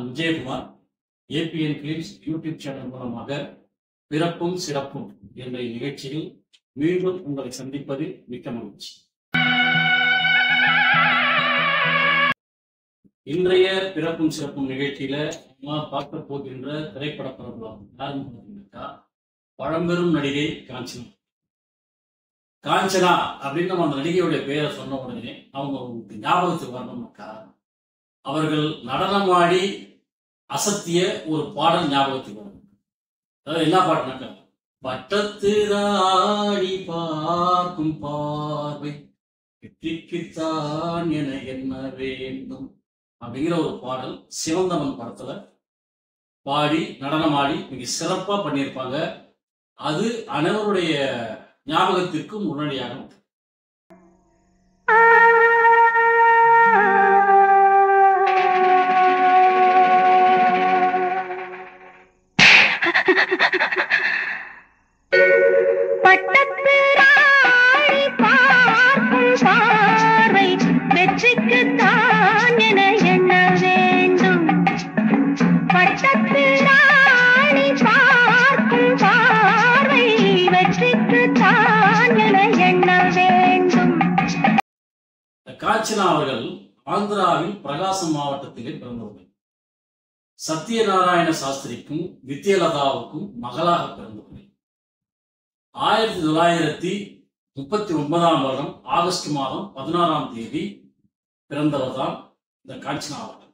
நான் Vijayakumar. ABN clips YouTube channel மூலமாக பிறப்பும் சிறப்பும் என்ற நிகழ்ச்சியில் மீண்டும் உங்களை சந்திப்பதில் மிக்க மகிழ்ச்சி. இன்றைய பிறப்பும் சிறப்பும் நிகழ்ச்சியில நம்ம பார்க்க போகின்ற திரைப்பட பிரபலம் யாருன்னு பார்த்தீங்கன்னாக்கா பழம்பெரும் நடிகை காஞ்சனா. காஞ்சனா அப்படின்னு நம்ம அந்த நடிகையுடைய பெயரை சொன்ன உடனே அவங்க ஞாபகத்துக்கு வரணும்னாக்கா அவர்கள் நடனமாடி அசத்திய ஒரு பாடல் ஞாபகத்துக்கு வரும். அதாவது என்ன பாட்டுனாக்கா, பட்டத்திராடி பார்க்கும் பார்வை வெற்றிக்குத்தான் என என்ன வேண்டும் அப்படிங்கிற ஒரு பாடல் சிவந்தவன் படத்துல பாடி நடனமாடி மிக சிறப்பா பண்ணியிருப்பாங்க. அது அனைவருடைய ஞாபகத்திற்கும் உடனடியாக காஞ்சனா அவர்கள் ஆந்திராவில் பிரகாசம் மாவட்டத்திலே பிறந்தவர்கள். சத்யநாராயண சாஸ்திரிக்கும் வித்யலதாவுக்கும் மகளாக பிறந்தவர்கள். 1939 வருடம் ஆகஸ்ட் மாதம் 16ஆம் தேதி பிறந்தவர் தான் இந்த காஞ்சனா அவர்கள்.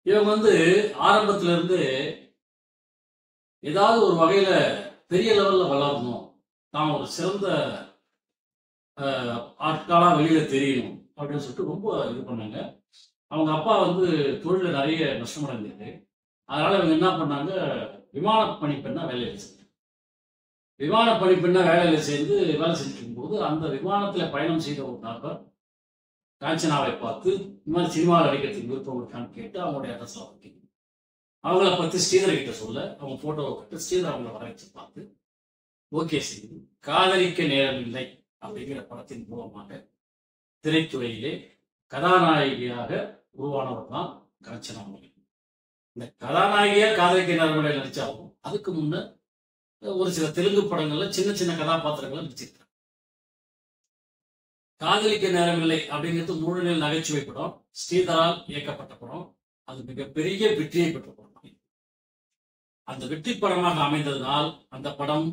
இவங்க ஆரம்பத்திலிருந்து ஏதாவது ஒரு வகையில பெரிய லெவல்ல வளரணும், தான் ஒரு சிறந்த ஆட்களா வெளியில தெரியணும் அப்படின்னு சொல்லிட்டு ரொம்ப இது பண்ணாங்க. அவங்க அப்பா தொழில நிறைய நஷ்டம் அடைந்தது. அதனால இவங்க என்ன பண்ணாங்க, விமான பணிப்பெண்ணா வேலையில சேர்ந்தாங்க. விமான பணிப்பெண்ணா வேலையில சேர்ந்து வேலை செஞ்சிருக்கும் போது அந்த விமானத்துல பயணம் செய்த ஒரு நபர் காஞ்சனாவை பார்த்து இந்த மாதிரி சினிமாவில் நடிக்கிறதுக்கு விருப்பம் இருக்கான்னு கேட்டு அவங்களுடைய அட்ரஸ் வாங்கி அவங்கள பத்தி ஸ்ரீதர் கிட்ட சொல்ல அவங்க போட்டோவை கட்டு ஸ்ரீதர் அவங்கள வர வச்சு பார்த்து ஓகே செய்து காதலிக்க நேரமில்லை அப்படிங்கிற படத்தின் மூலமாக திரைத்துறையிலே கதாநாயகியாக உருவானவர் தான் காஞ்சனா அவர்கள். இந்த கதாநாயகியா காதலிக்க நேரமில்லை நடிச்சாலும் அதுக்கு முன்ன ஒரு சில தெலுங்கு படங்கள்ல சின்ன சின்ன கதாபாத்திரங்களை நடிச்சிருக்காங்க. காதலிக்க நேரமில்லை அப்படிங்கிறது முழுநிலை நகைச்சுவை படம், ஸ்ரீதரால் இயக்கப்பட்ட படம். அது மிகப்பெரிய வெற்றியை பெற்ற படம். அந்த வெற்றி படமாக அமைந்ததனால் அந்த படம்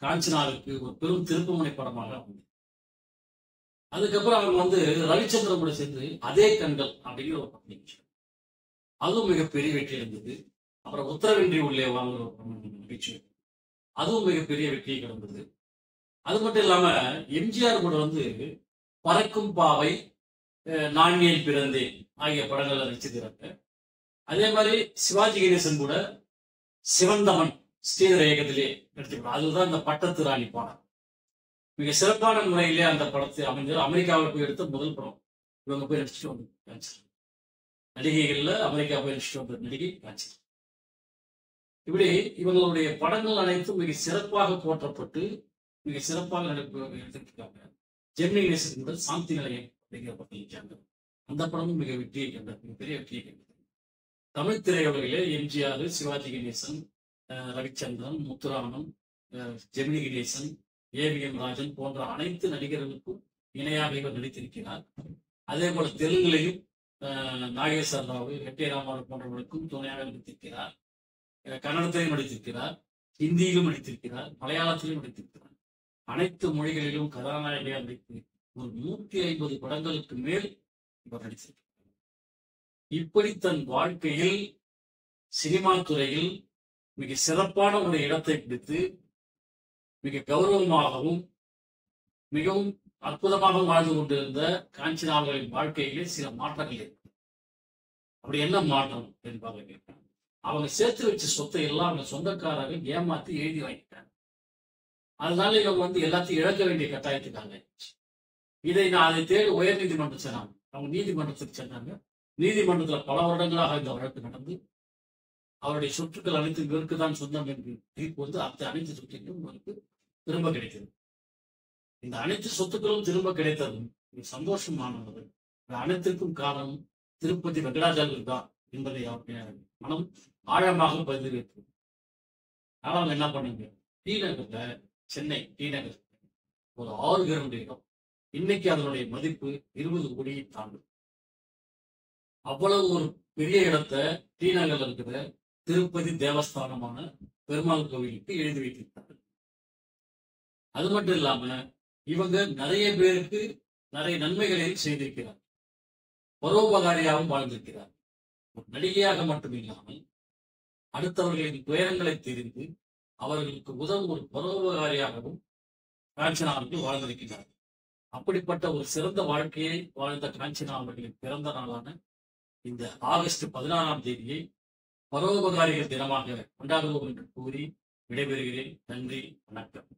காஞ்சனாவுக்கு ஒரு பெரும் திருப்புமுனை படமாக அமைந்தது. அதுக்கப்புறம் அவங்க ரவிச்சந்திரன் கூட சேர்ந்து அதே கண்கள் அப்படிங்கிற ஒரு படம் நடிச்சாங்க. அதுவும் மிகப்பெரிய வெற்றி இருந்தது. அப்புறம் உத்தரவின்றி உள்ளே வாங்குற ஒரு நகைச்சுவை, அதுவும் மிகப்பெரிய வெற்றியை கிடந்தது. அது மட்டும் இல்லாம எம்ஜிஆர் கூட பறக்கும் பாவை, நான் ஏன் பிறந்தேன் ஆகிய படங்கள்ல நடிச்சிருக்கிறாங்க. அதே மாதிரி சிவாஜி கணேசன் கூட சிவந்தமன் ஸ்ரீதர இயக்கத்திலே நடிச்சிருக்காங்க. அதுதான் இந்த பட்டத்து ராணி பாடம் மிக சிறப்பான முறையிலே அந்த படத்தை அமைஞ்சது. அமெரிக்காவில் போய் எடுத்த முதல் படம். இவங்க போய் நடிச்சுட்டு வந்து நடிகைகள்ல அமெரிக்கா போய் நடிச்சுட்டு வந்த நடிகை காஞ்சனா. இப்படி இவங்களுடைய படங்கள் அனைத்தும் மிக சிறப்பாக போற்றப்பட்டு மிக சிறப்பாக எடுத்திருக்காங்க. ஜெமினி கணேசன் கூட சாந்தி நிலையம் அப்படிங்கிற படம் நடிச்சாங்க. அந்த படமும் மிக வெற்றியை கண்டது, மிகப்பெரிய வெற்றியை கண்டது. தமிழ் திரையுலகிலே எம்ஜிஆர், சிவாஜி கணேசன், ரவிச்சந்திரன், முத்துராமன், ஜெமினி கணேசன், ஏவிஎம் ராஜன் போன்ற அனைத்து நடிகர்களுக்கும் இணையாக இவர் நடித்திருக்கிறார். அதே போல தெலுங்குலையும் நாகேஸ்வர் ராவ், வெட்டி ராமாராவ் போன்றவர்களுக்கும் துணையாக நடித்திருக்கிறார். கன்னடத்திலையும் நடித்திருக்கிறார், ஹிந்தியிலும் நடித்திருக்கிறார், மலையாளத்திலும் நடித்திருக்கிறார். அனைத்து மொழிகளிலும் கதாநாயகியாக நடித்து ஒரு 150 படங்களுக்கு மேல் இவர் நடித்திருக்கிறார். இப்படி தன் வாழ்க்கையில் சினிமா துறையில் மிக சிறப்பான ஒரு இடத்தை பிடித்து மிக கௌரவமாகவும் மிகவும் அற்புதமாக வாழ்ந்து கொண்டிருந்த காஞ்சனாவின் வாழ்க்கையிலே சில மாற்றங்கள் இருக்கு. அப்படி என்ன மாற்றம் என்பதை கேட்கிறாங்க. அவங்க சேர்த்து வச்ச சொத்தை எல்லாம் அவங்க சொந்தக்காரர்கள் ஏமாத்தி எழுதி வாங்கிட்டாங்க. அதனால இவங்க எல்லாத்தையும் இழக்க வேண்டிய கட்டாயத்துக்காங்க. அதை தேடி உயர் நீதிமன்றம் சென்றாங்க. அவங்க நீதிமன்றத்துக்கு சென்றாங்க. நீதிமன்றத்துல பல வருடங்களாக இந்த வழக்கு நடந்து அவருடைய சொத்துக்கள் அனைத்து இவருக்கு தான் சொந்தம் என்று தீர்ப்பு அந்த அனைத்து சொத்துக்களும் அவருக்கு திரும்ப கிடைத்தது. இந்த அனைத்து சொத்துக்களும் திரும்ப கிடைத்ததும் சந்தோஷமானது. அனைத்திற்கும் காரணம் திருப்பதி வெங்கடாஜலபதி தான் என்பதை அவருடைய மனம் ஆழமாக பதிவு வைத்தது. ஆனால் அவங்க என்ன பண்ணீங்க, டி நகர்ல, சென்னை டி நகர் ஒரு 6 கிரவுண்ட் இடம், இன்னைக்கு அதனுடைய மதிப்பு 20 கோடியை தாண்டும். அவ்வளவு ஒரு பெரிய இடத்தை டி நகர்ல இருக்கிற திருப்பதி தேவஸ்தானமான பெருமாள் கோவிலுக்கு எழுதி வைத்திருக்கிறார்கள். அது மட்டும் இல்லாம இவங்க நிறைய பேருக்கு நிறைய நன்மைகளையும் செய்திருக்கிறார், பரோபகாரியாகவும் வாழ்ந்திருக்கிறார். ஒரு நடிகையாக மட்டும் இல்லாமல் அடுத்தவர்களின் துயரங்களை தெரிந்து அவர்களுக்கு உதவும் ஒரு பரோபகாரியாகவும் காஞ்சனா அவர்கள் வாழ்ந்திருக்கிறார். அப்படிப்பட்ட ஒரு சிறந்த வாழ்க்கையை வாழ்ந்த காஞ்சனா அவர்களின் பிறந்த நாளான இந்த ஆகஸ்ட் 16ஆம் தேதியை பரோபகாரிகள் தினமாக கொண்டாடுவோம் என்று கூறி விடைபெறுகிறேன். நன்றி, வணக்கம்.